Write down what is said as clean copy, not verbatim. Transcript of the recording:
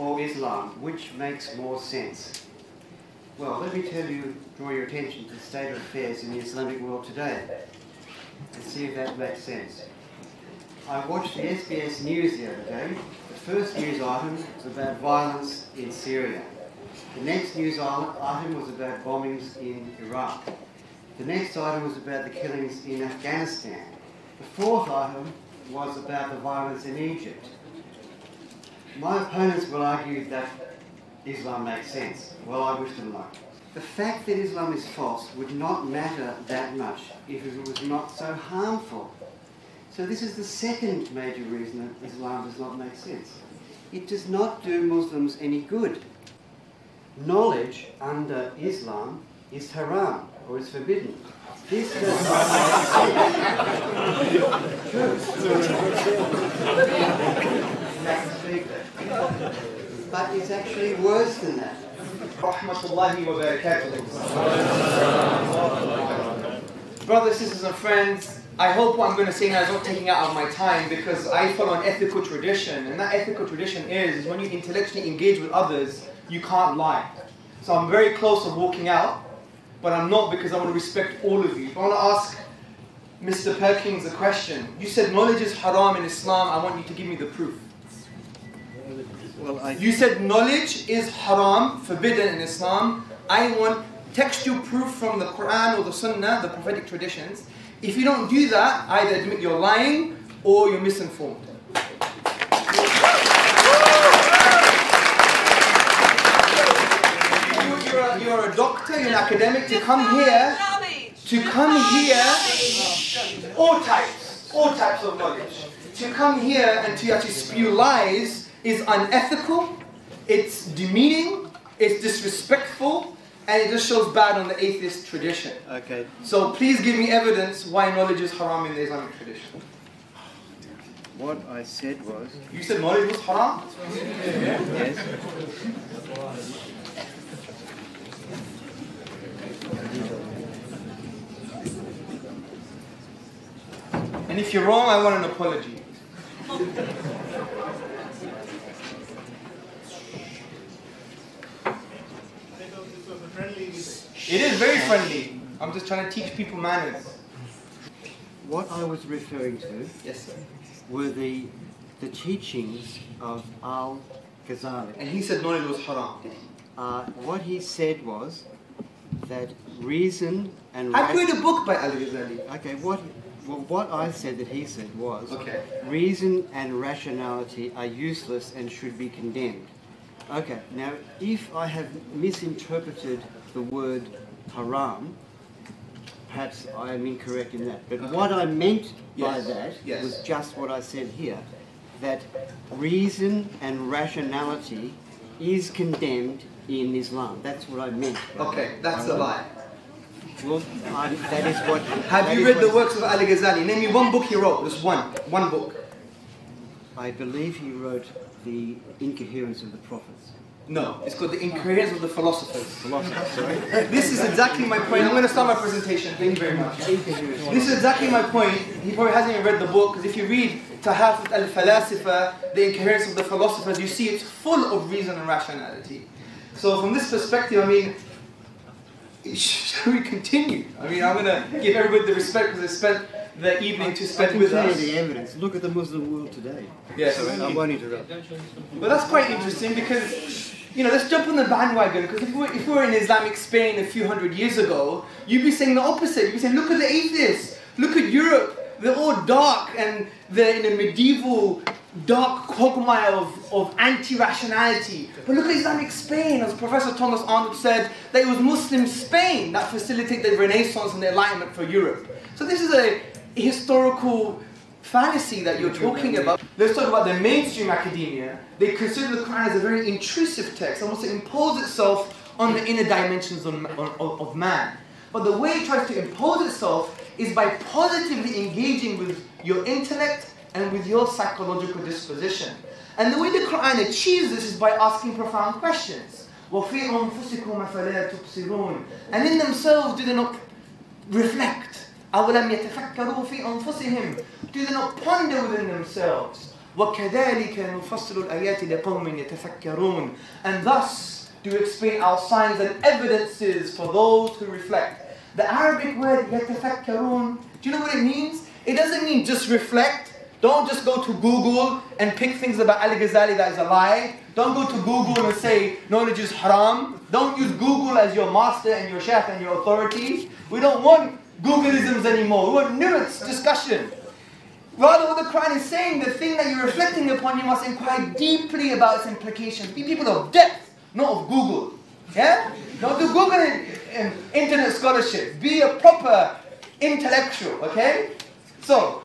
or Islam, which makes more sense? Well, let me draw your attention to the state of affairs in the Islamic world today and see if that makes sense. I watched the SBS news the other day. The first news item was about violence in Syria. The next news item was about bombings in Iraq. The next item was about the killings in Afghanistan. The fourth item was about the violence in Egypt. My opponents will argue that Islam makes sense. Well, I wish them luck. The fact that Islam is false would not matter that much if it was not so harmful. So this is the second major reason that Islam does not make sense. It does not do Muslims any good. Knowledge under Islam is haram, or is forbidden. This does not but it's actually worse than that. Rahmatullahi wa barakatuh. Brothers, sisters and friends, I hope what I'm going to say now is not taking out of my time, because I follow an ethical tradition, and that ethical tradition is when you intellectually engage with others, you can't lie. So I'm very close to walking out, but I'm not, because I want to respect all of you. But I want to ask Mr. Perkins a question. You said knowledge is haram in Islam. I want you to give me the proof. Well, you said knowledge is haram, forbidden in Islam. I want textual proof from the Quran or the Sunnah, the prophetic traditions. If you don't do that, either admit you're lying or you're misinformed. You're a doctor, you're an academic, to come here, all types of knowledge. To come here and to actually spew lies is unethical, it's demeaning, it's disrespectful, and it just shows bad on the atheist tradition. Okay. So please give me evidence why knowledge is haram in the Islamic tradition. What I said was... You said knowledge was haram? Yes. And if you're wrong, I want an apology. It is very friendly. I'm just trying to teach people manners. What I was referring to, yes, sir, were the teachings of Al-Ghazali. And he said knowledge was haram. What he said was that reason and... I've read a book by Al-Ghazali. Okay, what I said that he said was, okay, reason and rationality are useless and should be condemned. Okay, now if I have misinterpreted the word haram, perhaps I am incorrect in that. But what I meant by that was just what I said here, that reason and rationality is condemned in Islam. That's what I meant. Okay, that's a lie. Well, that is what... Have you read the works of Al-Ghazali? Name me one book he wrote, just one book. I believe he wrote The Incoherence of the Prophets. No, it's called The Incoherence of the Philosophers. Sorry. This is exactly my point. I'm going to start my presentation. Thank you very much. This is exactly my point. He probably hasn't even read the book, because if you read Tahafut al-Falasifa, The Incoherence of the Philosophers, you see it's full of reason and rationality. So from this perspective, I mean, shall we continue? I mean, I'm going to give everybody the respect, because they spent the evening to spend with us. I can tell you the evidence. Look at the Muslim world today. Yes, I won't interrupt. But that's quite interesting, because, you know, let's jump on the bandwagon, because if we were in Islamic Spain a few hundred years ago, you'd be saying the opposite. You'd be saying, look at the atheists, look at Europe, they're all dark, and they're in a medieval dark quagmire of anti-rationality. But look at Islamic Spain, as Professor Thomas Arnold said, that it was Muslim Spain that facilitated the Renaissance and the Enlightenment for Europe. So this is a historical fallacy that you're talking about. Let's talk about the mainstream academia. They consider the Quran as a very intrusive text, almost to impose itself on the inner dimensions of man. But the way it tries to impose itself is by positively engaging with your intellect and with your psychological disposition. And the way the Quran achieves this is by asking profound questions. وَفِي أَنفُسِكُمْ أَفَلَا تُبْصِرُونَ. And in themselves, do they not reflect? أَوَلَمْ يَتَفَكَّرُوا فِي أَنفُسِهِمْ. Do they not ponder within themselves? وَكَذَلِكَ نُفَصِّلُ الْآيَاتِ لِقَوْمٍ يَتَفَكَّرُونَ. And thus do explain our signs and evidences for those who reflect. The Arabic word يَتَفَكَّرُونَ, do you know what it means? It doesn't mean just reflect. Don't just go to Google and pick things about Ali Ghazali that is a lie. Don't go to Google and say knowledge is haram. Don't use Google as your master and your sheikh and your authority. We don't want Googleisms anymore. We want nuanced discussion. Rather, what the Quran is saying, the thing that you're reflecting upon, you must inquire deeply about its implications. Be people of depth, not of Google. Yeah? Don't do Google and internet scholarship. Be a proper intellectual, okay? So,